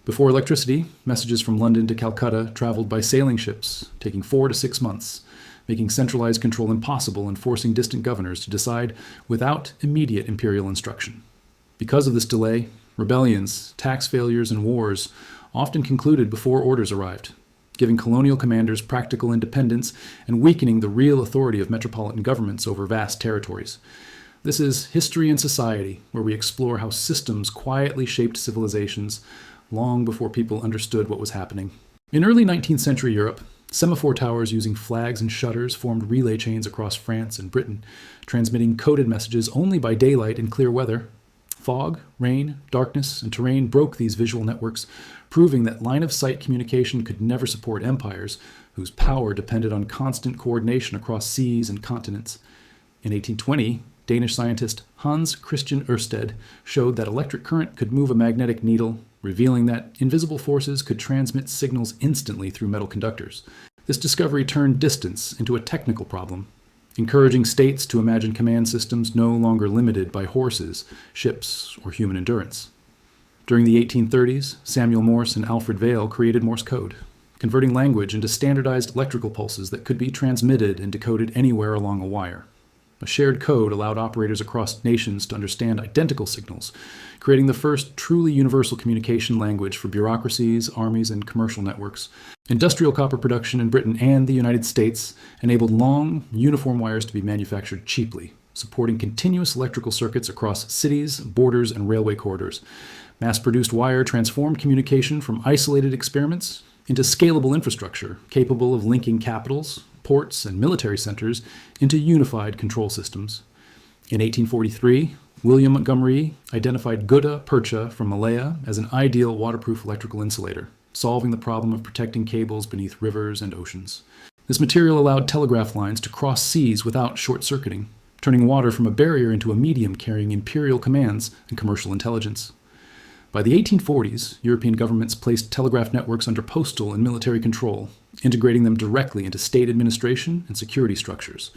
Before electricity, messages from London to Calcutta traveled by sailing ships, taking 4 to 6 months, making centralized control impossible and forcing distant governors to decide without immediate imperial instruction. Because of this delay, rebellions, tax failures, and wars often concluded before orders arrived, giving colonial commanders practical independence and weakening the real authority of metropolitan governments over vast territories. This is History and Society, where we explore how systems quietly shaped civilizations long before people understood what was happening. In early 19th century Europe, semaphore towers using flags and shutters formed relay chains across France and Britain, transmitting coded messages only by daylight in clear weather. Fog, rain, darkness, and terrain broke these visual networks, proving that line-of-sight communication could never support empires whose power depended on constant coordination across seas and continents. In 1820, Danish scientist Hans Christian Ørsted showed that electric current could move a magnetic needle, revealing that invisible forces could transmit signals instantly through metal conductors. This discovery turned distance into a technical problem, encouraging states to imagine command systems no longer limited by horses, ships, or human endurance. During the 1830s, Samuel Morse and Alfred Vail created Morse code, converting language into standardized electrical pulses that could be transmitted and decoded anywhere along a wire. A shared code allowed operators across nations to understand identical signals, creating the first truly universal communication language for bureaucracies, armies, and commercial networks. Industrial copper production in Britain and the United States enabled long, uniform wires to be manufactured cheaply, supporting continuous electrical circuits across cities, borders, and railway corridors. Mass-produced wire transformed communication from isolated experiments into scalable infrastructure capable of linking capitals, ports, and military centers into unified control systems. In 1843, William Montgomery identified gutta-percha from Malaya as an ideal waterproof electrical insulator, solving the problem of protecting cables beneath rivers and oceans. This material allowed telegraph lines to cross seas without short-circuiting, turning water from a barrier into a medium carrying imperial commands and commercial intelligence. By the 1840s, European governments placed telegraph networks under postal and military control, integrating them directly into state administration and security structures.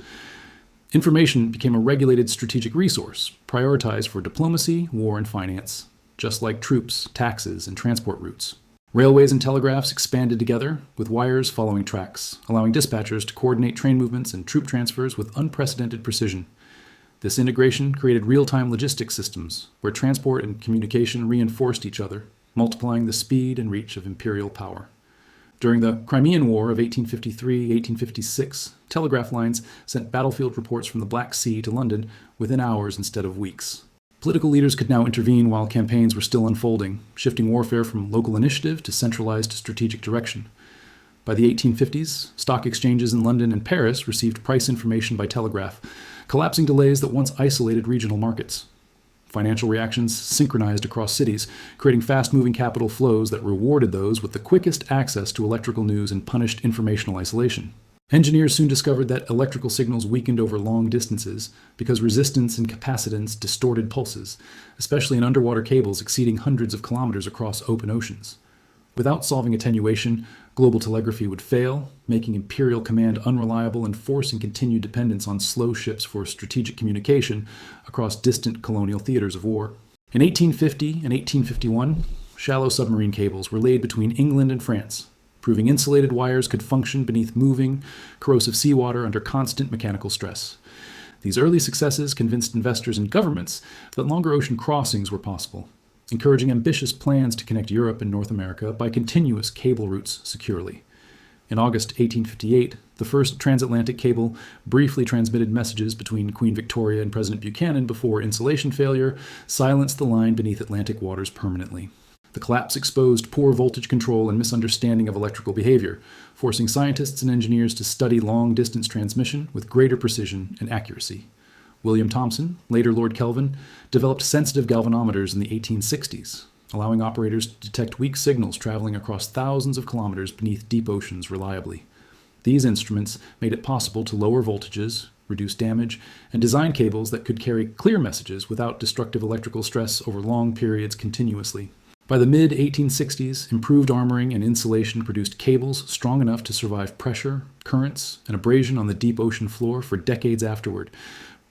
Information became a regulated strategic resource, prioritized for diplomacy, war, and finance, just like troops, taxes, and transport routes. Railways and telegraphs expanded together, with wires following tracks, allowing dispatchers to coordinate train movements and troop transfers with unprecedented precision. This integration created real-time logistics systems, where transport and communication reinforced each other, multiplying the speed and reach of imperial power. During the Crimean War of 1853-1856, telegraph lines sent battlefield reports from the Black Sea to London within hours instead of weeks. Political leaders could now intervene while campaigns were still unfolding, shifting warfare from local initiative to centralized strategic direction. By the 1850s, stock exchanges in London and Paris received price information by telegraph, collapsing delays that once isolated regional markets. Financial reactions synchronized across cities, creating fast-moving capital flows that rewarded those with the quickest access to electrical news and punished informational isolation. Engineers soon discovered that electrical signals weakened over long distances because resistance and capacitance distorted pulses, especially in underwater cables exceeding hundreds of kilometers across open oceans. Without solving attenuation, global telegraphy would fail, making imperial command unreliable and forcing continued dependence on slow ships for strategic communication across distant colonial theaters of war. In 1850 and 1851, shallow submarine cables were laid between England and France, proving insulated wires could function beneath moving, corrosive seawater under constant mechanical stress. These early successes convinced investors and governments that longer ocean crossings were possible, encouraging ambitious plans to connect Europe and North America by continuous cable routes securely. In August 1858, the first transatlantic cable briefly transmitted messages between Queen Victoria and President Buchanan before insulation failure silenced the line beneath Atlantic waters permanently. The collapse exposed poor voltage control and misunderstanding of electrical behavior, forcing scientists and engineers to study long-distance transmission with greater precision and accuracy. William Thomson, later Lord Kelvin, developed sensitive galvanometers in the 1860s, allowing operators to detect weak signals traveling across thousands of kilometers beneath deep oceans reliably. These instruments made it possible to lower voltages, reduce damage, and design cables that could carry clear messages without destructive electrical stress over long periods continuously. By the mid-1860s, improved armoring and insulation produced cables strong enough to survive pressure, currents, and abrasion on the deep ocean floor for decades afterward.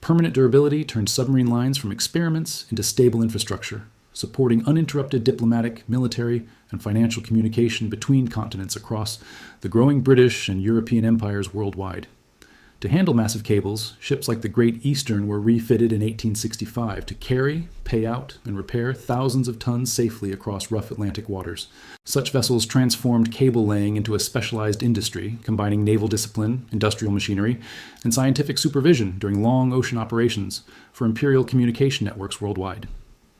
Permanent durability turned submarine lines from experiments into stable infrastructure, supporting uninterrupted diplomatic, military, and financial communication between continents across the growing British and European empires worldwide. To handle massive cables, ships like the Great Eastern were refitted in 1865 to carry, pay out, and repair thousands of tons safely across rough Atlantic waters. Such vessels transformed cable laying into a specialized industry, combining naval discipline, industrial machinery, and scientific supervision during long ocean operations for imperial communication networks worldwide.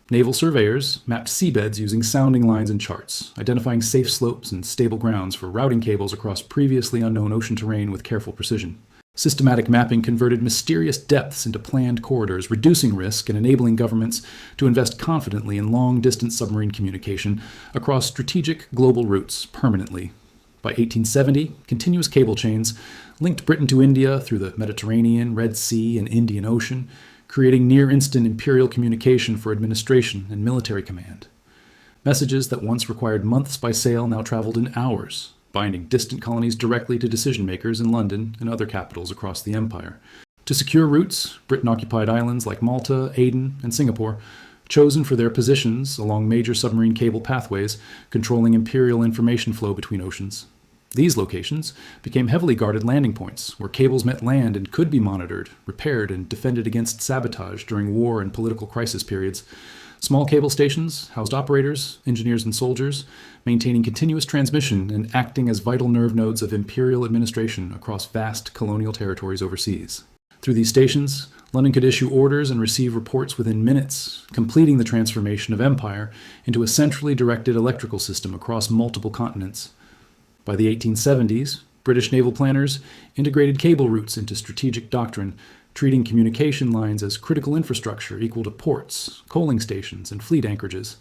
Naval surveyors mapped seabeds using sounding lines and charts, identifying safe slopes and stable grounds for routing cables across previously unknown ocean terrain with careful precision. Systematic mapping converted mysterious depths into planned corridors, reducing risk and enabling governments to invest confidently in long-distance submarine communication across strategic global routes permanently. By 1870, continuous cable chains linked Britain to India through the Mediterranean, Red Sea, and Indian Ocean, creating near-instant imperial communication for administration and military command. Messages that once required months by sail now traveled in hours, binding distant colonies directly to decision-makers in London and other capitals across the empire. To secure routes, Britain occupied islands like Malta, Aden, and Singapore, chosen for their positions along major submarine cable pathways, controlling imperial information flow between oceans. These locations became heavily guarded landing points, where cables met land and could be monitored, repaired, and defended against sabotage during war and political crisis periods. Small cable stations housed operators, engineers, and soldiers, maintaining continuous transmission and acting as vital nerve nodes of imperial administration across vast colonial territories overseas. Through these stations, London could issue orders and receive reports within minutes, completing the transformation of empire into a centrally directed electrical system across multiple continents. By the 1870s, British naval planners integrated cable routes into strategic doctrine, treating communication lines as critical infrastructure equal to ports, coaling stations, and fleet anchorages.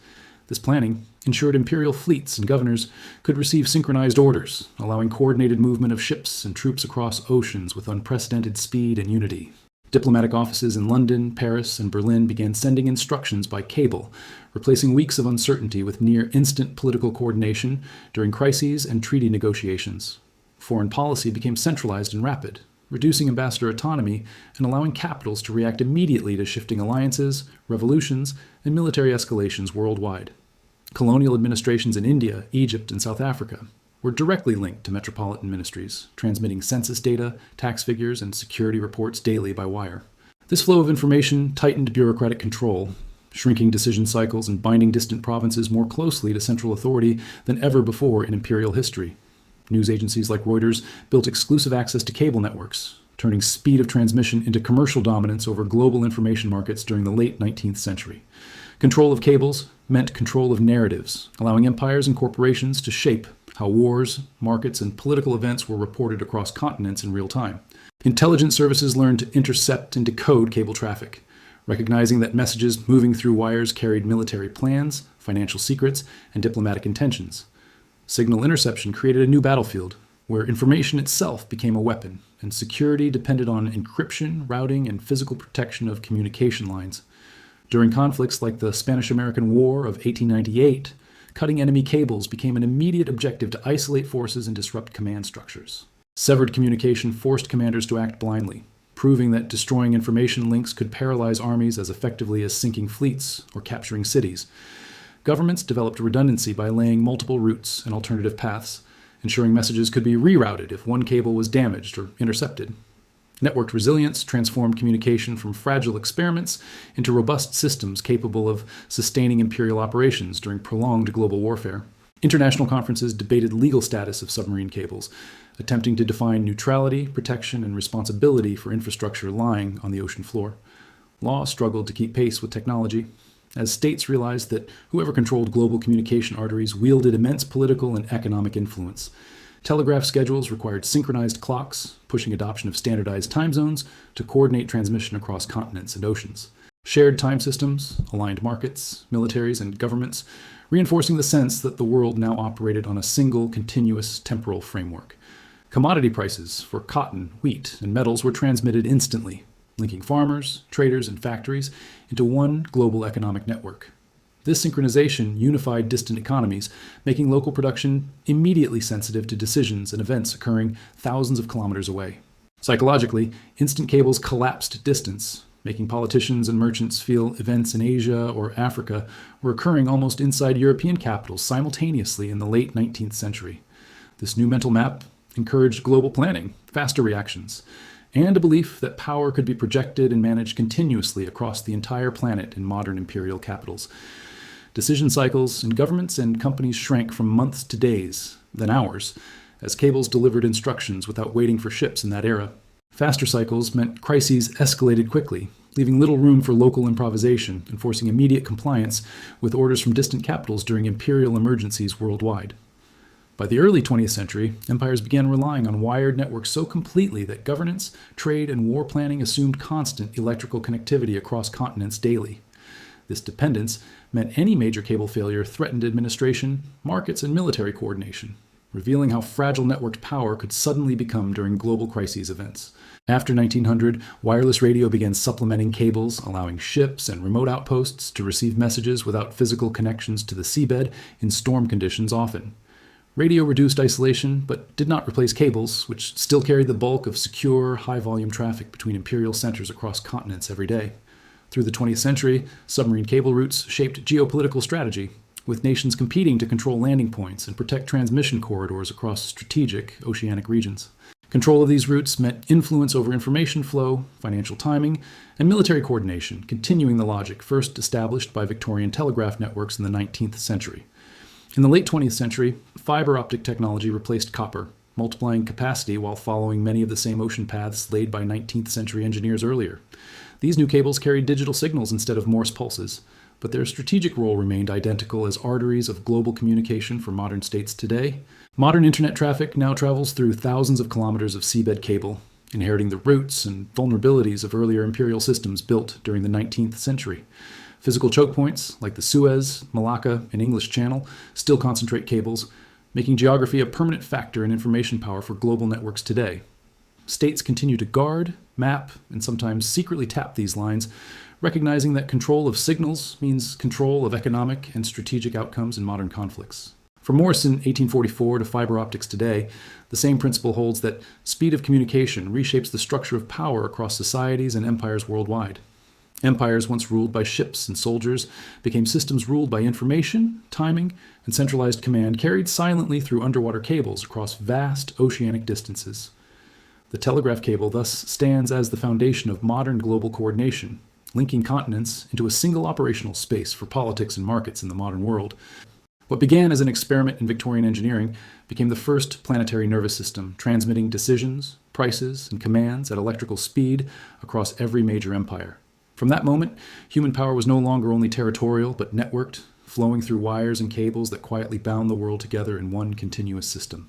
This planning ensured imperial fleets and governors could receive synchronized orders, allowing coordinated movement of ships and troops across oceans with unprecedented speed and unity. Diplomatic offices in London, Paris, and Berlin began sending instructions by cable, replacing weeks of uncertainty with near-instant political coordination during crises and treaty negotiations. Foreign policy became centralized and rapid, reducing ambassador autonomy and allowing capitals to react immediately to shifting alliances, revolutions, and military escalations worldwide. Colonial administrations in India, Egypt, and South Africa were directly linked to metropolitan ministries, transmitting census data, tax figures, and security reports daily by wire. This flow of information tightened bureaucratic control, shrinking decision cycles and binding distant provinces more closely to central authority than ever before in imperial history. News agencies like Reuters built exclusive access to cable networks, turning speed of transmission into commercial dominance over global information markets during the late 19th century. Control of cables meant control of narratives, allowing empires and corporations to shape how wars, markets, and political events were reported across continents in real time. Intelligence services learned to intercept and decode cable traffic, recognizing that messages moving through wires carried military plans, financial secrets, and diplomatic intentions. Signal interception created a new battlefield, where information itself became a weapon, and security depended on encryption, routing, and physical protection of communication lines. During conflicts like the Spanish-American War of 1898, cutting enemy cables became an immediate objective to isolate forces and disrupt command structures. Severed communication forced commanders to act blindly, proving that destroying information links could paralyze armies as effectively as sinking fleets or capturing cities. Governments developed redundancy by laying multiple routes and alternative paths, ensuring messages could be rerouted if one cable was damaged or intercepted. Networked resilience transformed communication from fragile experiments into robust systems capable of sustaining imperial operations during prolonged global warfare. International conferences debated legal status of submarine cables, attempting to define neutrality, protection, and responsibility for infrastructure lying on the ocean floor. Law struggled to keep pace with technology, as states realized that whoever controlled global communication arteries wielded immense political and economic influence. Telegraph schedules required synchronized clocks, pushing adoption of standardized time zones to coordinate transmission across continents and oceans. Shared time systems aligned markets, militaries, and governments, reinforcing the sense that the world now operated on a single, continuous temporal framework. Commodity prices for cotton, wheat, and metals were transmitted instantly, linking farmers, traders, and factories into one global economic network. This synchronization unified distant economies, making local production immediately sensitive to decisions and events occurring thousands of kilometers away. Psychologically, instant cables collapsed distance, making politicians and merchants feel events in Asia or Africa were occurring almost inside European capitals simultaneously in the late 19th century. This new mental map encouraged global planning, faster reactions, and a belief that power could be projected and managed continuously across the entire planet in modern imperial capitals. Decision cycles in governments and companies shrank from months to days, then hours, as cables delivered instructions without waiting for ships in that era. Faster cycles meant crises escalated quickly, leaving little room for local improvisation and forcing immediate compliance with orders from distant capitals during imperial emergencies worldwide. By the early 20th century, empires began relying on wired networks so completely that governance, trade, and war planning assumed constant electrical connectivity across continents daily. This dependence meant any major cable failure threatened administration, markets, and military coordination, revealing how fragile networked power could suddenly become during global crises events. After 1900, wireless radio began supplementing cables, allowing ships and remote outposts to receive messages without physical connections to the seabed in storm conditions often. Radio reduced isolation, but did not replace cables, which still carried the bulk of secure, high-volume traffic between imperial centers across continents every day. Through the 20th century, submarine cable routes shaped geopolitical strategy, with nations competing to control landing points and protect transmission corridors across strategic oceanic regions. Control of these routes meant influence over information flow, financial timing, and military coordination, continuing the logic first established by Victorian telegraph networks in the 19th century. In the late 20th century, fiber-optic technology replaced copper, multiplying capacity while following many of the same ocean paths laid by 19th century engineers earlier. These new cables carried digital signals instead of Morse pulses, but their strategic role remained identical as arteries of global communication for modern states today. Modern internet traffic now travels through thousands of kilometers of seabed cable, inheriting the roots and vulnerabilities of earlier imperial systems built during the 19th century. Physical choke points, like the Suez, Malacca, and English Channel, still concentrate cables, making geography a permanent factor in information power for global networks today. States continue to guard, map, and sometimes secretly tap these lines, recognizing that control of signals means control of economic and strategic outcomes in modern conflicts. From Morse in 1844 to fiber optics today, the same principle holds that speed of communication reshapes the structure of power across societies and empires worldwide. Empires once ruled by ships and soldiers became systems ruled by information, timing, and centralized command carried silently through underwater cables across vast oceanic distances. The telegraph cable thus stands as the foundation of modern global coordination, linking continents into a single operational space for politics and markets in the modern world. What began as an experiment in Victorian engineering became the first planetary nervous system, transmitting decisions, prices, and commands at electrical speed across every major empire. From that moment, human power was no longer only territorial, but networked, flowing through wires and cables that quietly bound the world together in one continuous system.